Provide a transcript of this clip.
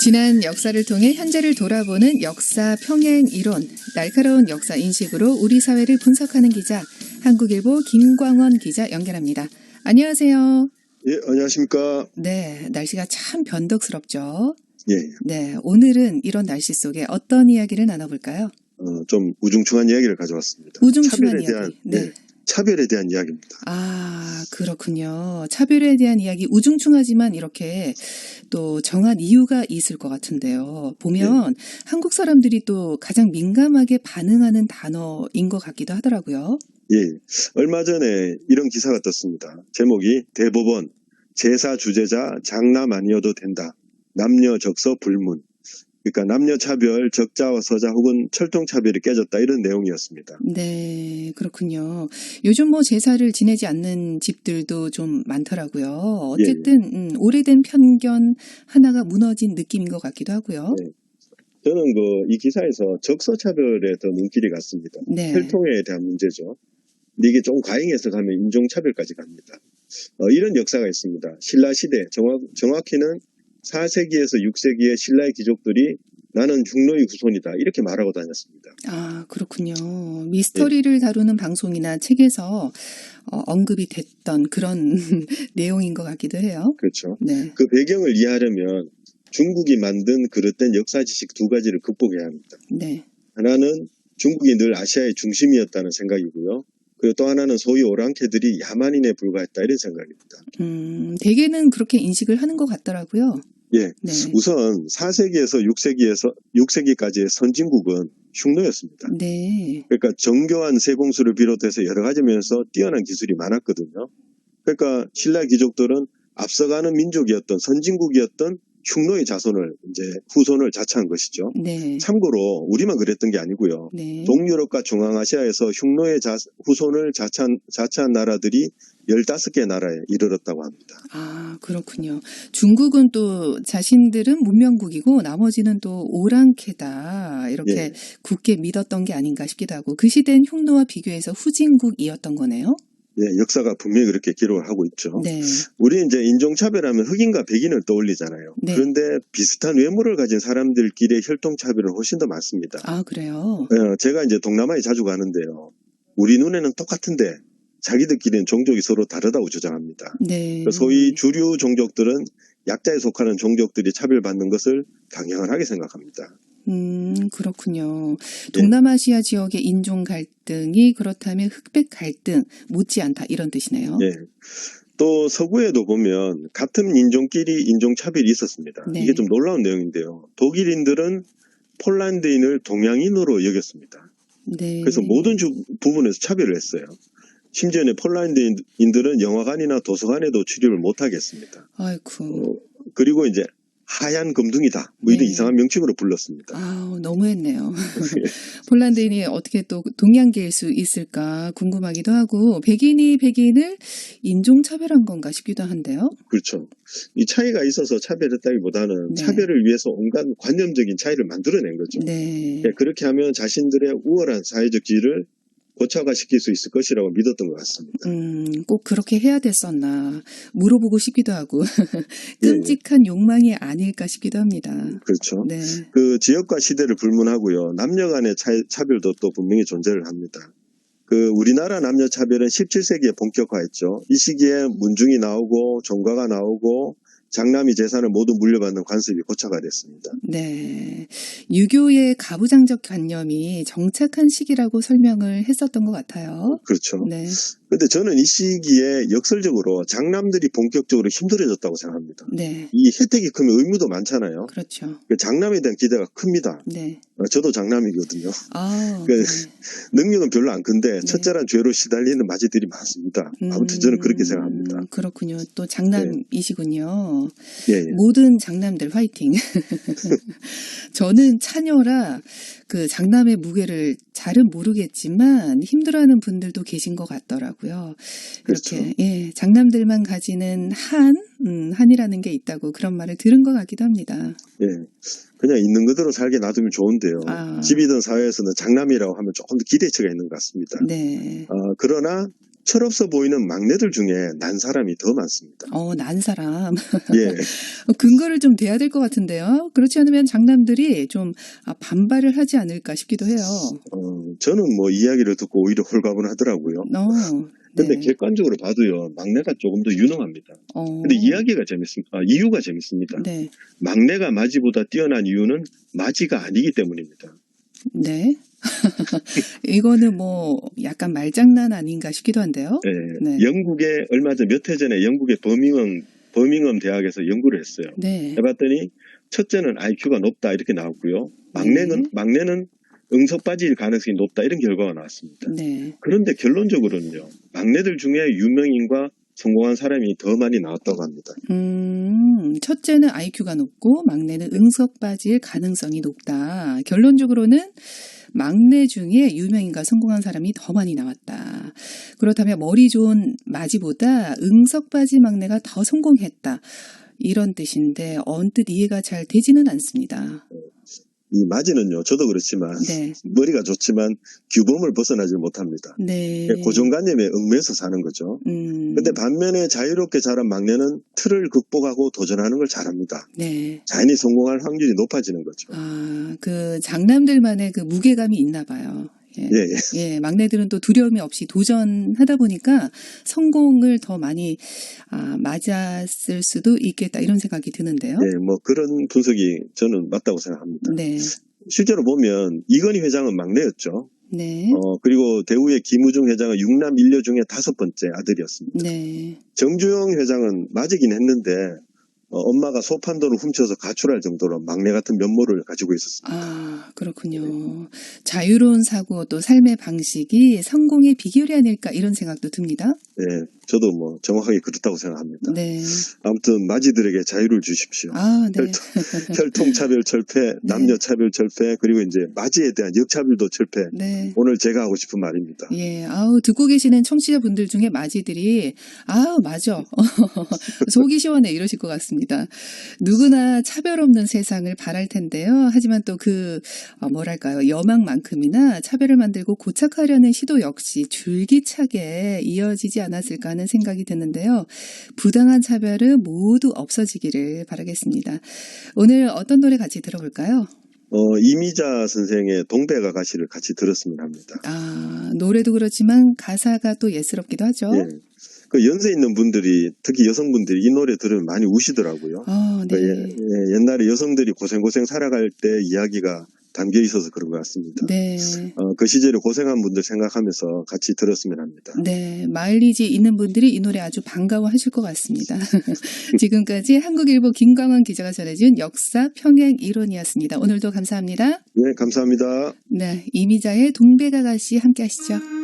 지난 역사를 통해 현재를 돌아보는 역사 평행 이론, 날카로운 역사 인식으로 우리 사회를 분석하는 기자, 한국일보 김광원 기자 연결합니다. 안녕하세요. 예, 안녕하십니까. 네, 날씨가 참 변덕스럽죠. 예. 네, 오늘은 이런 날씨 속에 어떤 이야기를 나눠볼까요? 좀 우중충한 이야기를 가져왔습니다. 우중충한 차별에 대한, 이야기. 네. 차별에 대한 이야기입니다. 아, 그렇군요. 차별에 대한 이야기 우중충하지만 이렇게 또 정한 이유가 있을 것 같은데요. 보면 한국 사람들이 또 가장 민감하게 반응하는 단어인 것 같기도 하더라고요. 예. 얼마 전에 이런 기사가 떴습니다. 제목이 대법원 제사 주재자 장남 아니어도 된다. 남녀 적서 불문. 그러니까 남녀 차별, 적자와 서자 혹은 철통 차별이 깨졌다 이런 내용이었습니다. 네, 그렇군요. 요즘 뭐 제사를 지내지 않는 집들도 좀 많더라고요. 어쨌든 오래된 편견 하나가 무너진 느낌인 것 같기도 하고요. 네. 저는 이 기사에서 적서 차별에 더 눈길이 갔습니다. 네. 혈통에 대한 문제죠. 근데 이게 좀 과잉 해석하면 인종차별까지 갑니다. 이런 역사가 있습니다. 신라시대, 정확히는 4세기에서 6세기의 신라의 귀족들이 나는 흉노의 후손이다 이렇게 말하고 다녔습니다. 아, 그렇군요. 미스터리를 다루는 방송이나 책에서 언급이 됐던 그런 내용인 것 같기도 해요. 그렇죠. 네. 그 배경을 이해하려면 중국이 만든 그릇된 역사 지식 두 가지를 극복해야 합니다. 네. 하나는 중국이 늘 아시아의 중심이었다는 생각이고요. 그리고 또 하나는 소위 오랑캐들이 야만인에 불과했다 이런 생각입니다. 대개는 그렇게 인식을 하는 것 같더라고요. 예. 네. 우선 4세기에서 6세기까지의 선진국은 흉노였습니다. 네. 그러니까 정교한 세공수를 비롯해서 여러 가지 면에서 뛰어난 기술이 많았거든요. 그러니까 신라 귀족들은 앞서가는 민족이었던 선진국이었던 흉노의 후손을 자처한 것이죠. 네. 참고로 우리만 그랬던 게 아니고요. 네. 동유럽과 중앙아시아에서 흉노의 후손을 자처한 나라들이 15개 나라에 이르렀다고 합니다. 아, 그렇군요. 중국은 또 자신들은 문명국이고 나머지는 또 오랑캐다 이렇게 굳게 믿었던 게 아닌가 싶기도 하고 그 시대는 흉노와 비교해서 후진국이었던 거네요. 예, 역사가 분명히 그렇게 기록을 하고 있죠. 네. 우리 이제 인종차별하면 흑인과 백인을 떠올리잖아요. 네. 그런데 비슷한 외모를 가진 사람들끼리의 혈통차별은 훨씬 더 많습니다. 아, 그래요? 제가 이제 동남아에 자주 가는데요. 우리 눈에는 똑같은데 자기들끼리는 종족이 서로 다르다고 주장합니다. 네. 소위 주류 종족들은 약자에 속하는 종족들이 차별받는 것을 당연하게 생각합니다. 그렇군요. 동남아시아 지역의 인종 갈등이 그렇다면 흑백 갈등 못지않다 이런 뜻이네요. 예. 또 서구에도 보면 같은 인종끼리 인종차별이 있었습니다. 네. 이게 좀 놀라운 내용인데요. 독일인들은 폴란드인을 동양인으로 여겼습니다. 네. 그래서 모든 부분에서 차별을 했어요. 심지어는 폴란드인들은 영화관이나 도서관에도 출입을 못하게 했습니다. 아이고. 그리고 이제 하얀 검둥이다. 뭐 이런 네. 이상한 명칭으로 불렀습니다. 아, 너무했네요. 폴란드인이 어떻게 또 동양계일 수 있을까 궁금하기도 하고 백인이 백인을 인종차별한 건가 싶기도 한데요. 그렇죠. 이 차이가 있어서 차별했다기보다는 네. 차별을 위해서 온갖 관념적인 차이를 만들어낸 거죠. 네. 그렇게 하면 자신들의 우월한 사회적 지위를 고착화시킬 수 있을 것이라고 믿었던 것 같습니다. 꼭 그렇게 해야 됐었나 물어보고 싶기도 하고 끔찍한 욕망이 아닐까 싶기도 합니다. 그렇죠. 네. 그 지역과 시대를 불문하고요. 남녀 간의 차별도 또 분명히 존재를 합니다. 우리나라 남녀 차별은 17세기에 본격화했죠. 이 시기에 문중이 나오고 종가가 나오고 장남이 재산을 모두 물려받는 관습이 고착화됐습니다. 네. 유교의 가부장적 관념이 정착한 시기라고 설명을 했었던 것 같아요. 그렇죠. 네. 근데 저는 이 시기에 역설적으로 장남들이 본격적으로 힘들어졌다고 생각합니다. 네. 이 혜택이 크면 의무도 많잖아요. 그렇죠. 장남에 대한 기대가 큽니다. 네. 저도 장남이거든요. 아, 네. 네. 능력은 별로 안 큰데 네. 첫째란 죄로 시달리는 마지들이 많습니다. 아무튼 저는 그렇게 생각합니다. 그렇군요. 또 장남이시군요. 예. 모든 장남들 화이팅. 저는 차녀라 그 장남의 무게를 잘은 모르겠지만 힘들어하는 분들도 계신 것 같더라고요. 그렇죠. 이렇게 장남들만 가지는 한이라는 게 있다고 그런 말을 들은 것 같기도 합니다. 예, 그냥 있는 그대로 살게 놔두면 좋은데요. 집이든 사회에서는 장남이라고 하면 조금 더 기대치가 있는 것 같습니다. 네. 그러나 철없어 보이는 막내들 중에 난 사람이 더 많습니다. 난 사람. 예, 근거를 좀 대야 될 것 같은데요. 그렇지 않으면 장남들이 좀 반발을 하지 않을까 싶기도 해요. 저는 뭐 이야기를 듣고 오히려 홀가분하더라고요. 근데 네. 객관적으로 봐도요, 막내가 조금 더 유능합니다. 근데 이유가 재밌습니다. 네. 막내가 마지보다 뛰어난 이유는 마지가 아니기 때문입니다. 네. 이거는 뭐 약간 말장난 아닌가 싶기도 한데요. 예, 네. 영국에 얼마 전 몇 해 전에 영국의 버밍엄 대학에서 연구를 했어요. 네. 해봤더니 첫째는 IQ가 높다 이렇게 나왔고요. 막내는 응석 빠질 가능성이 높다 이런 결과가 나왔습니다. 네. 그런데 결론적으로는요, 막내들 중에 유명인과 성공한 사람이 더 많이 나왔다고 합니다. 첫째는 IQ가 높고 막내는 응석 빠질 가능성이 높다. 결론적으로는 막내 중에 유명인과 성공한 사람이 더 많이 나왔다. 그렇다면 머리 좋은 마지보다 응석 빠진 막내가 더 성공했다. 이런 뜻인데 언뜻 이해가 잘 되지는 않습니다. 이 마지는요, 저도 그렇지만 네. 머리가 좋지만 규범을 벗어나지 못합니다. 네. 고정관념에 얽매여서 사는 거죠. 근데 반면에 자유롭게 자란 막내는 틀을 극복하고 도전하는 걸 잘합니다. 네. 자연히 성공할 확률이 높아지는 거죠. 그 장남들만의 그 무게감이 있나 봐요. 예, 막내들은 또 두려움이 없이 도전하다 보니까 성공을 더 많이 맞았을 수도 있겠다 이런 생각이 드는데요. 예, 뭐 그런 분석이 저는 맞다고 생각합니다. 네. 실제로 보면 이건희 회장은 막내였죠. 네. 그리고 대우의 김우중 회장은 6남 1녀 중에 5번째 아들이었습니다. 네. 정주영 회장은 맞이긴 했는데 엄마가 소판돈을 훔쳐서 가출할 정도로 막내 같은 면모를 가지고 있었습니다. 그렇군요. 자유로운 사고 또 삶의 방식이 성공의 비결이 아닐까 이런 생각도 듭니다. 네, 저도 뭐 정확하게 그렇다고 생각합니다. 네. 아무튼 마지들에게 자유를 주십시오. 네. 혈통차별 철폐, 남녀차별 철폐, 그리고 이제 마지에 대한 역차별도 철폐. 네. 오늘 제가 하고 싶은 말입니다. 예, 듣고 계시는 청취자분들 중에 마지들이 맞아. 속이 시원해 이러실 것 같습니다. 누구나 차별 없는 세상을 바랄 텐데요. 하지만 또 뭐랄까요, 여망만큼이나 차별을 만들고 고착하려는 시도 역시 줄기차게 이어지지 않았을까 하는 생각이 드는데요. 부당한 차별은 모두 없어지기를 바라겠습니다. 오늘 어떤 노래 같이 들어볼까요? 이미자 선생의 동백아 가시를 같이 들었으면 합니다. 노래도 그렇지만 가사가 또 예스럽기도 하죠. 예. 그 연세 있는 분들이, 특히 여성분들이 이 노래 들으면 많이 우시더라고요. 네. 옛날에 여성들이 고생고생 살아갈 때 이야기가 담겨 있어서 그런 것 같습니다. 네. 그 시절에 고생한 분들 생각하면서 같이 들었으면 합니다. 네. 마일리지 있는 분들이 이 노래 아주 반가워하실 것 같습니다. 지금까지 한국일보 김광원 기자가 전해준 역사 평행 이론이었습니다. 오늘도 감사합니다. 네, 감사합니다. 네, 이미자의 동백아가씨 함께 하시죠.